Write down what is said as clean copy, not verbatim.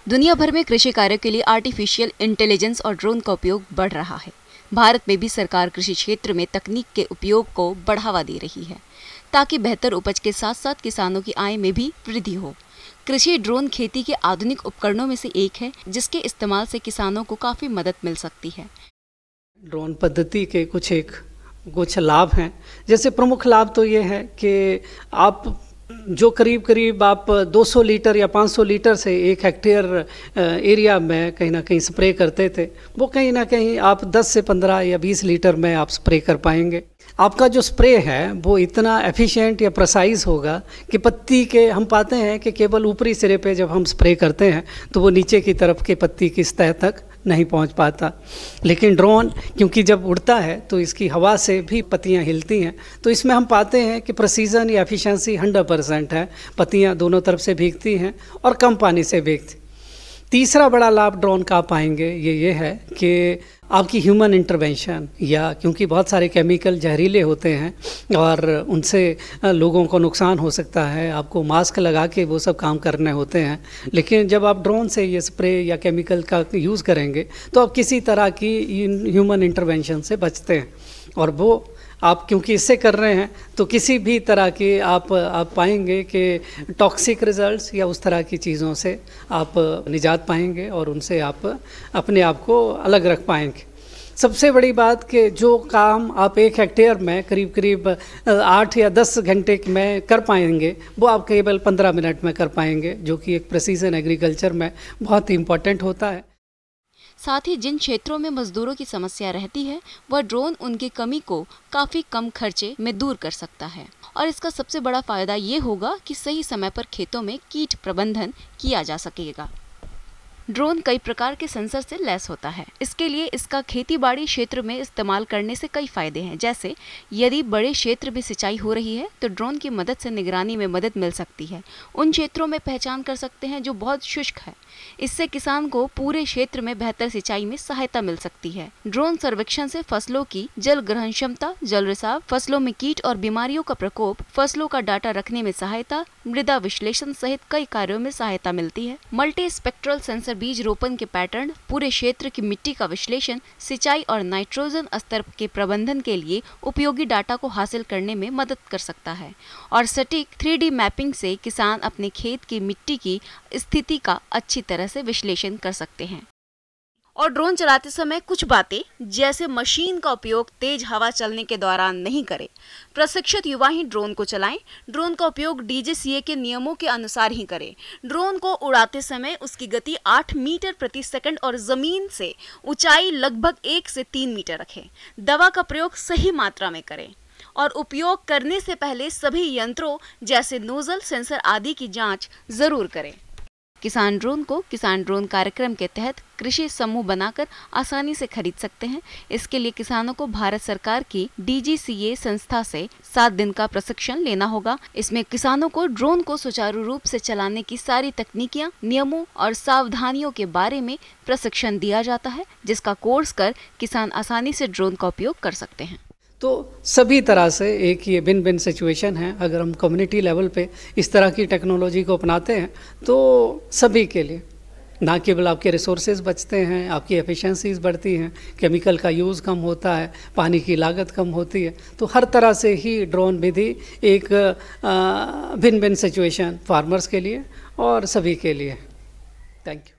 दुनिया भर में कृषि कार्यों के लिए आर्टिफिशियल इंटेलिजेंस और ड्रोन का उपयोग बढ़ रहा है। भारत में भी सरकार कृषि क्षेत्र में तकनीक के उपयोग को बढ़ावा दे रही है ताकि बेहतर उपज के साथ साथ किसानों की आय में भी वृद्धि हो। कृषि ड्रोन खेती के आधुनिक उपकरणों में से एक है जिसके इस्तेमाल से किसानों को काफी मदद मिल सकती है। ड्रोन पद्धति के कुछ लाभ हैं। जैसे प्रमुख लाभ तो ये है कि आप जो करीब आप 200 लीटर या 500 लीटर से 1 हेक्टेयर एरिया में कहीं ना कहीं स्प्रे करते थे, वो कहीं ना कहीं आप 10 से 15 या 20 लीटर में आप स्प्रे कर पाएंगे। आपका जो स्प्रे है वो इतना एफिशिएंट या प्रिसाइज होगा कि पत्ती के हम पाते हैं कि केवल ऊपरी सिरे पे जब हम स्प्रे करते हैं तो वो नीचे की तरफ के पत्ती की सतह तक नहीं पहुंच पाता। लेकिन ड्रोन क्योंकि जब उड़ता है तो इसकी हवा से भी पत्तियां हिलती हैं, तो इसमें हम पाते हैं कि प्रिसीजन या एफिशिएंसी 100% है। पत्तियां दोनों तरफ से भीगती हैं और कम पानी से भीगती। तीसरा बड़ा लाभ ड्रोन का पाएंगे ये है कि आपकी ह्यूमन इंटरवेंशन, या क्योंकि बहुत सारे केमिकल जहरीले होते हैं और उनसे लोगों को नुकसान हो सकता है, आपको मास्क लगा के वो सब काम करने होते हैं। लेकिन जब आप ड्रोन से ये स्प्रे या केमिकल का यूज़ करेंगे तो आप किसी तरह की ह्यूमन इंटरवेंशन से बचते हैं, और वो आप क्योंकि इससे कर रहे हैं तो किसी भी तरह की आप पाएंगे कि टॉक्सिक रिजल्ट्स या उस तरह की चीज़ों से आप निजात पाएंगे और उनसे आप अपने आप को अलग रख पाएंगे। सबसे बड़ी बात कि जो काम आप 1 हेक्टेयर में करीब 8 या 10 घंटे में कर पाएंगे वो आप केवल 15 मिनट में कर पाएंगे, जो कि एक प्रिसीजन एग्रीकल्चर में बहुत ही इम्पोर्टेंट होता है। साथ ही जिन क्षेत्रों में मजदूरों की समस्या रहती है वह ड्रोन उनकी कमी को काफी कम खर्चे में दूर कर सकता है। और इसका सबसे बड़ा फायदा ये होगा कि सही समय पर खेतों में कीट प्रबंधन किया जा सकेगा। ड्रोन कई प्रकार के सेंसर से लैस होता है। इसके लिए इसका खेती-बाड़ी क्षेत्र में इस्तेमाल करने से कई फायदे हैं। जैसे यदि बड़े क्षेत्र में सिंचाई हो रही है तो ड्रोन की मदद से निगरानी में मदद मिल सकती है। उन क्षेत्रों में पहचान कर सकते हैं जो बहुत शुष्क है। इससे किसान को पूरे क्षेत्र में बेहतर सिंचाई में सहायता मिल सकती है। ड्रोन सर्वेक्षण से फसलों की जल ग्रहण क्षमता, जल रिसाव, फसलों में कीट और बीमारियों का प्रकोप, फसलों का डाटा रखने में सहायता, मृदा विश्लेषण सहित कई कार्यों में सहायता मिलती है। मल्टी स्पेक्ट्रल सेंसर बीज रोपण के पैटर्न, पूरे क्षेत्र की मिट्टी का विश्लेषण, सिंचाई और नाइट्रोजन स्तर के प्रबंधन के लिए उपयोगी डाटा को हासिल करने में मदद कर सकता है। और सटीक 3D मैपिंग से किसान अपने खेत की मिट्टी की स्थिति का अच्छी तरह से विश्लेषण कर सकते हैं। और ड्रोन चलाते समय कुछ बातें जैसे मशीन का उपयोग तेज हवा चलने के दौरान नहीं करें। प्रशिक्षित युवा ही ड्रोन को चलाएं। ड्रोन का उपयोग DGCA के नियमों के अनुसार ही करें। ड्रोन को उड़ाते समय उसकी गति 8 मीटर प्रति सेकंड और जमीन से ऊंचाई लगभग 1 से 3 मीटर रखें। दवा का प्रयोग सही मात्रा में करें और उपयोग करने से पहले सभी यंत्रों जैसे नोजल, सेंसर आदि की जांच जरूर करें। किसान ड्रोन को किसान ड्रोन कार्यक्रम के तहत कृषि समूह बनाकर आसानी से खरीद सकते हैं। इसके लिए किसानों को भारत सरकार की DGCA संस्था से 7 दिन का प्रशिक्षण लेना होगा। इसमें किसानों को ड्रोन को सुचारू रूप से चलाने की सारी तकनीकियां, नियमों और सावधानियों के बारे में प्रशिक्षण दिया जाता है, जिसका कोर्स कर किसान आसानी से ड्रोन का उपयोग कर सकते हैं। तो सभी तरह से एक ये विन विन सिचुएशन है। अगर हम कम्युनिटी लेवल पे इस तरह की टेक्नोलॉजी को अपनाते हैं तो सभी के लिए ना केवल आपके रिसोर्सेज बचते हैं, आपकी एफिशिएंसीज बढ़ती हैं, केमिकल का यूज़ कम होता है, पानी की लागत कम होती है। तो हर तरह से ही ड्रोन विधि एक विन विन सिचुएशन फार्मर्स के लिए और सभी के लिए। Thank you.